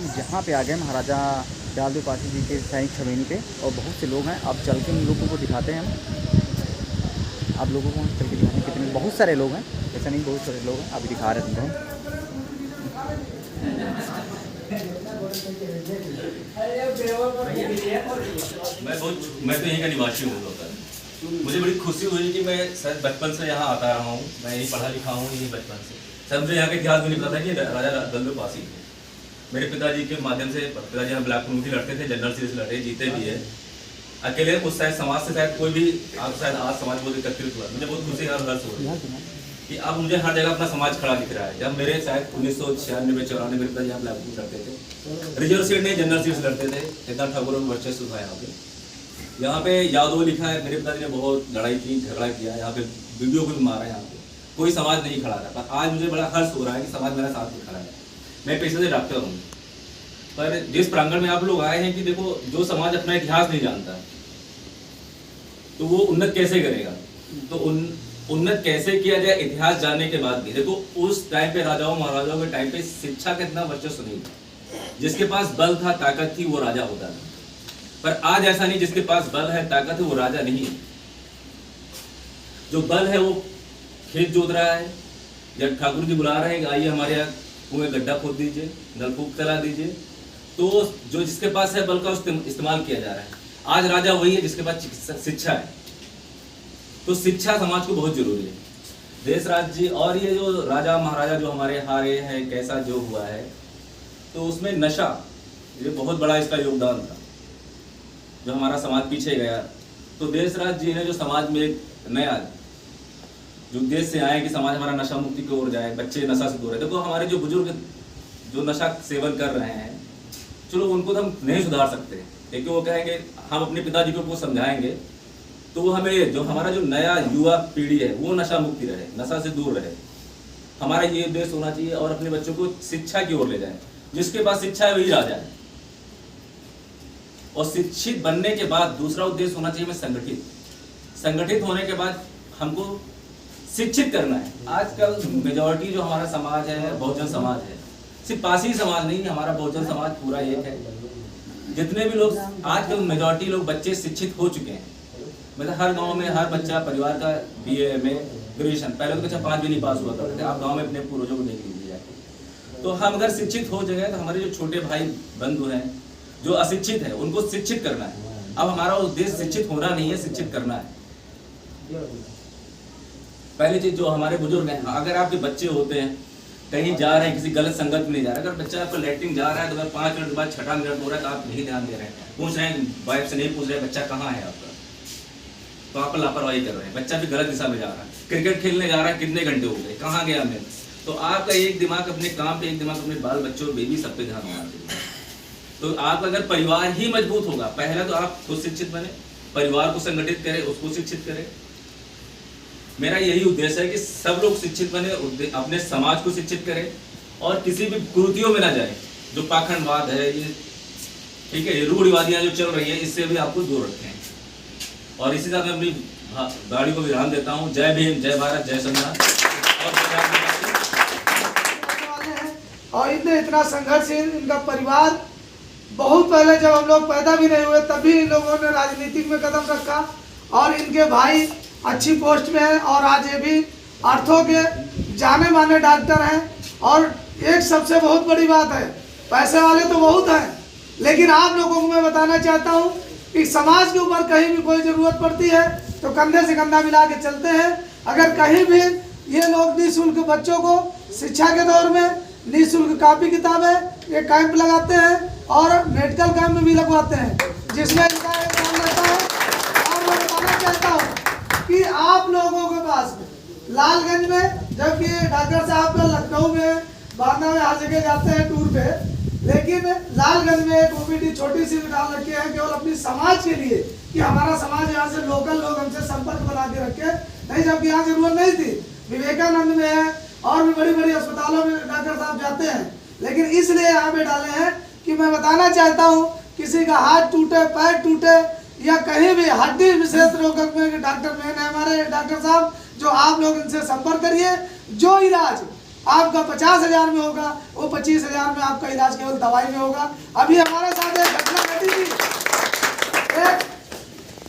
हम जहाँ पे आ गए महाराजा डाल पासी जी के सैनिक छवेनी पे, और बहुत से लोग हैं। अब चल के उन लोगों को दिखाते हैं हम, आप लोगों को चल के दिखाते हैं कितने बहुत सारे लोग हैं, ऐसा नहीं बहुत सारे लोग हैं, अभी दिखा रहे थे हम। मैं तो यहीं का निवासी हूँ। मुझे बड़ी खुशी हुई कि मैं शायद बचपन से यहाँ आता रहा हूँ, मैं यहीं पढ़ा लिखा हूँ, यहीं बचपन से। सर मुझे यहाँ का इतिहास भी नहीं पता था कि राजा दल्लू पासी थे। मेरे पिताजी के माध्यम से, पिताजी यहाँ ब्लैक कम्युनिटी लड़ते थे, जनरल सीरीज लड़े, जीते भी है अकेले। उस शायद समाज से शायद कोई भी शायद आज समाज बहुत एकत्रित हुआ। मुझे बहुत खुशी और हर्ष हो कि अब मुझे हर जगह अपना समाज खड़ा दिख रहा है। जब मेरे शायद 1996 में 94 मेरे पिताजी यहाँ ब्लैक कम्युनिटी लड़ते थे, रिजर्व सीट नहीं जनरल सीट लड़ते थे, इतना ठाकुर और वर्चस्व था यहाँ पे। यहाँ पे यादव लिखा है, मेरे पिताजी ने बहुत लड़ाई की, झगड़ा किया, यहाँ पे वीडियो को भी मारा। यहाँ पे कोई समाज नहीं खड़ा था, पर आज मुझे बड़ा हर्ष हो रहा है कि समाज मेरा साथ में खड़ा है। मैं पेशे से डॉक्टर हूँ, पर जिस प्रांगण में आप लोग आए हैं कि देखो, जो समाज अपना इतिहास नहीं जानता तो वो उन्नत कैसे करेगा। तो उन्नत कैसे किया जाए इतिहास जानने के बाद भी। देखो उस टाइम पे राजाओं महाराजाओं के टाइम पे शिक्षा का इतना वर्चस्व नहीं था। जिसके पास बल था, ताकत थी, वो राजा होता था। पर आज ऐसा नहीं, जिसके पास बल है, ताकत है, वो राजा नहीं है। जो बल है वो खेत जोत रहा है, जब ठाकुर जी बुला रहे हैं आइए हमारे यहाँ कुएं गड्ढा खोद दीजिए, नलकूप चला दीजिए, तो जो जिसके पास है बल का इस्तेमाल किया जा रहा है। आज राजा वही है जिसके पास शिक्षा है। तो शिक्षा समाज को बहुत जरूरी है, देश राज्य जी। और ये जो राजा महाराजा जो हमारे हारे हैं, कैसा जो हुआ है, तो उसमें नशा ये बहुत बड़ा इसका योगदान था, जो हमारा समाज पीछे गया। तो देश राज जी ने जो समाज में एक नया जो देश से आए कि समाज हमारा नशा मुक्ति की ओर जाए, बच्चे नशा से दूर है। देखो हमारे जो बुजुर्ग जो नशा सेवन कर रहे हैं, चलो उनको तो हम नहीं सुधार सकते, क्योंकि वो कहेंगे हम अपने पिताजी को समझाएंगे तो वो हमें जो हमारा जो नया युवा पीढ़ी है वो नशा मुक्ति रहे, नशा से दूर रहे। हमारा ये उद्देश्य होना चाहिए, और अपने बच्चों को शिक्षा की ओर ले जाए। जिसके पास शिक्षा है वही राजा है। और शिक्षित बनने के बाद दूसरा उद्देश्य होना चाहिए, मैं संगठित होने के बाद हमको शिक्षित करना है। आजकल मेजॉरिटी जो हमारा समाज है बहुजन समाज है, सिर्फ पासी समाज नहीं, हमारा बहुजन समाज पूरा एक है। जितने भी लोग आजकल मेजॉरिटी लोग बच्चे शिक्षित हो चुके हैं। मतलब हर गांव में हर बच्चा परिवार का BA MA ग्रेजुएशन, पहले तो बच्चा 5 भी नहीं पास हुआ करते थे। आप गाँव में अपने पूर्वजों को देख लीजिए। तो हम अगर शिक्षित हो जाए तो हमारे जो छोटे भाई बंधु हैं जो अशिक्षित है उनको शिक्षित करना है। अब हमारा उद्देश्य शिक्षित होना नहीं है, शिक्षित करना है। पहली चीज जो हमारे बुजुर्ग हैं, अगर आपके बच्चे होते हैं कहीं जा रहे हैं, किसी गलत संगत में नहीं जा रहे, अगर बच्चा आपको लैट्रिन जा रहा है तो अगर 5 मिनट बाद 6ठा मिनट हो रहा है तो आप नहीं ध्यान दे रहे हैं, पूछ रहे हैं वाइफ से, नहीं पूछ रहे बच्चा कहाँ है आपका, तो आप लापरवाही कर रहे हैं। बच्चा भी गलत दिशा में जा रहा है, क्रिकेट खेलने जा रहा है, कितने घंटे हो गए, कहाँ गया मैं। तो आपका एक दिमाग अपने काम पे, एक दिमाग अपने बाल बच्चों बेबी सब पे ध्यान होना चाहिए। तो आप अगर परिवार ही मजबूत होगा, पहला तो आप खुद शिक्षित बने, परिवार को संगठित करें, उसको शिक्षित करें। मेरा यही उद्देश्य है कि सब लोग शिक्षित बने, अपने समाज को शिक्षित करें और किसी भी कुरीतियों में ना जाए। जो पाखंडवाद है ये, ठीक है, ये रूढ़िवादियां जो चल रही है, इससे भी आपको दूर रखें। और इसी तरह मैं अपनी गाड़ी को विराम देता हूँ। जय भीम, जय भारत, जय संविधान। और इतने इतना संघर्ष, इनका परिवार बहुत पहले जब हम लोग पैदा भी नहीं हुए तभी इन लोगों ने राजनीतिक में कदम रखा, और इनके भाई अच्छी पोस्ट में हैं और आज ये भी अर्थों के जाने माने डॉक्टर हैं। और एक सबसे बहुत बड़ी बात है, पैसे वाले तो बहुत हैं, लेकिन आप लोगों को मैं बताना चाहता हूँ कि समाज के ऊपर कहीं भी कोई ज़रूरत पड़ती है तो कंधे से कंधा मिला के चलते हैं। अगर कहीं भी ये लोग निःशुल्क बच्चों को शिक्षा के दौर में निःशुल्क कापी किताबें ये कैंप लगाते हैं और मेडिकल कैंप भी लगवाते हैं, जिसमें इनका काम रहता है। और मैं बताना चाहता हूँ कि आप लोगों के पास लालगंज में, जबकि डॉक्टर साहब का लखनऊ में, बांदा में, हर जगह जाते हैं टूर पे, लेकिन लालगंज में एक OPD छोटी सी डाल रखे हैं केवल अपनी समाज के लिए कि हमारा समाज यहाँ से लोकल लोग हमसे संपर्क बना के रखे, नहीं जबकि यहाँ जरूरत नहीं थी। विवेकानंद में है और भी बड़ी बड़ी अस्पतालों में डॉक्टर साहब जाते हैं, लेकिन इसलिए यहाँ पे डाले हैं कि मैं बताना चाहता हूँ किसी का हाथ टूटे, पैर टूटे या कहीं भी हड्डी विशेष रोग में डॉक्टर मेन है हमारे डॉक्टर साहब, जो आप लोग इनसे संपर्क करिए। जो इलाज आपका 50,000 में होगा, वो 25,000 में आपका इलाज केवल दवाई में होगा। अभी हमारे साथ एक घटना घटी थी, एक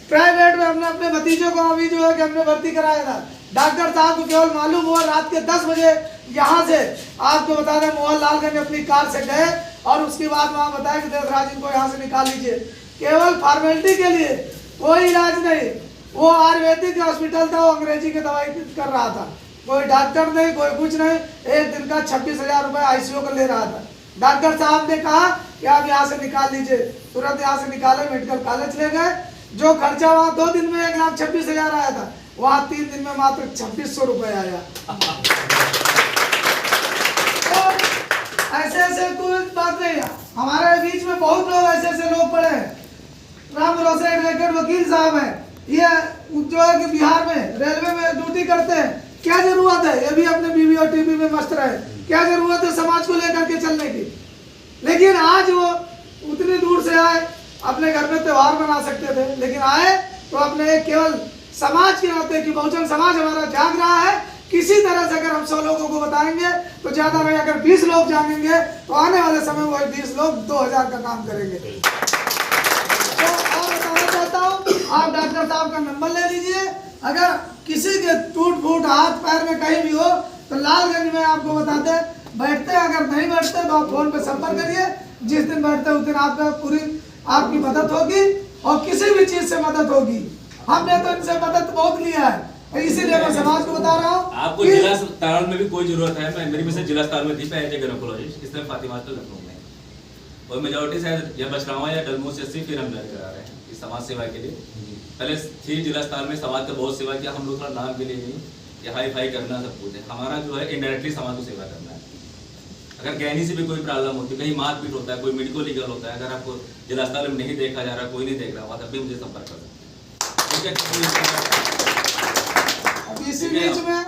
प्राइवेट में हमने अपने भतीजों को अभी जो है कि हमने भर्ती कराया था। डॉक्टर साहब को केवल मालूम हुआ रात के 10 बजे यहाँ से आपको बता दें मोहनलालगंज अपनी कार से गए और उसके बाद वहाँ बताया कि देवराज इनको यहाँ से निकाल लीजिए। केवल फॉर्मेलिटी के लिए, कोई इलाज नहीं। वो आयुर्वेदिक हॉस्पिटल था, वो अंग्रेजी की दवाई कर रहा था, कोई डॉक्टर नहीं, कोई कुछ नहीं। एक दिन का 26,000 रुपये ICU का ले रहा था। डॉक्टर साहब ने कहा कि आप यहाँ से निकाल लीजिए, तुरंत यहाँ से निकाले, मेडिकल कॉलेज ले गए। जो खर्चा वहाँ 2 दिन में 1,26,000 आया था, वहाँ 3 दिन में मात्र 2,600 रुपये आया। तो ऐसे कोई बात नहीं है, हमारे बीच में बहुत लोग ऐसे लोग पड़े हैं। राम भरोसे एडवोकेट वकील साहब हैं, ये जो है कि बिहार में रेलवे में ड्यूटी करते हैं। क्या जरूरत है, ये भी अपने बीवी और टीवी में मस्त रहे, क्या जरूरत है समाज को लेकर के चलने की। लेकिन आज वो उतनी दूर से आए, अपने घर में त्योहार मना सकते थे, लेकिन आए तो अपने केवल समाज के नाते कि बहुजन समाज हमारा जाग रहा है। किसी तरह से अगर हम 100 लोगों को बताएंगे तो ज्यादा नहीं, अगर 20 लोग जानेंगे तो आने वाले समय में 20 लोग 2,000 का काम करेंगे। तो और बताना चाहता हूँ, आप डॉक्टर साहब का नंबर ले लीजिए। अगर किसी के टूट फूट हाथ पैर में कहीं भी हो तो लालगंज में आपको बताते बैठते, अगर नहीं बैठते तो आप फोन पे संपर्क करिए। जिस दिन बैठते उस दिन आपका पूरी आपकी मदद होगी और किसी भी चीज से मदद होगी। हमने तो इनसे मदद बहुत लिया है, इसीलिए मैं समाज को बता रहा हूँ। आपको जिला अस्पताल में भी कोई जरूरत है, मैं मेरी मिसेज जिला अस्पताल में थी, पहले गायनेकोलॉजिस्ट, इसमें फातिमा तो लखनऊ में, और मेजोरिटी शायद या बछरावा या डलमू से फिर हम ज्वाइन करा रहे हैं इस समाज सेवा के लिए। पहले थी जिला अस्पताल में, समाज का बहुत सेवा किया हम लोग, थोड़ा नाम के लिए नहीं कि हाई फाई करना सब कुछ है। हमारा जो है इनडायरेक्टली समाज को सेवा करना है। अगर गहनी से भी कोई प्रॉब्लम होती है, कहीं मारपीट होता है, कोई मेडिको लीगल होता है, अगर आपको जिला अस्पताल में नहीं देखा जा रहा, कोई नहीं देख रहा हुआ, तब भी मुझे संपर्क कर सकते हैं। ठीक है, इसी बीच में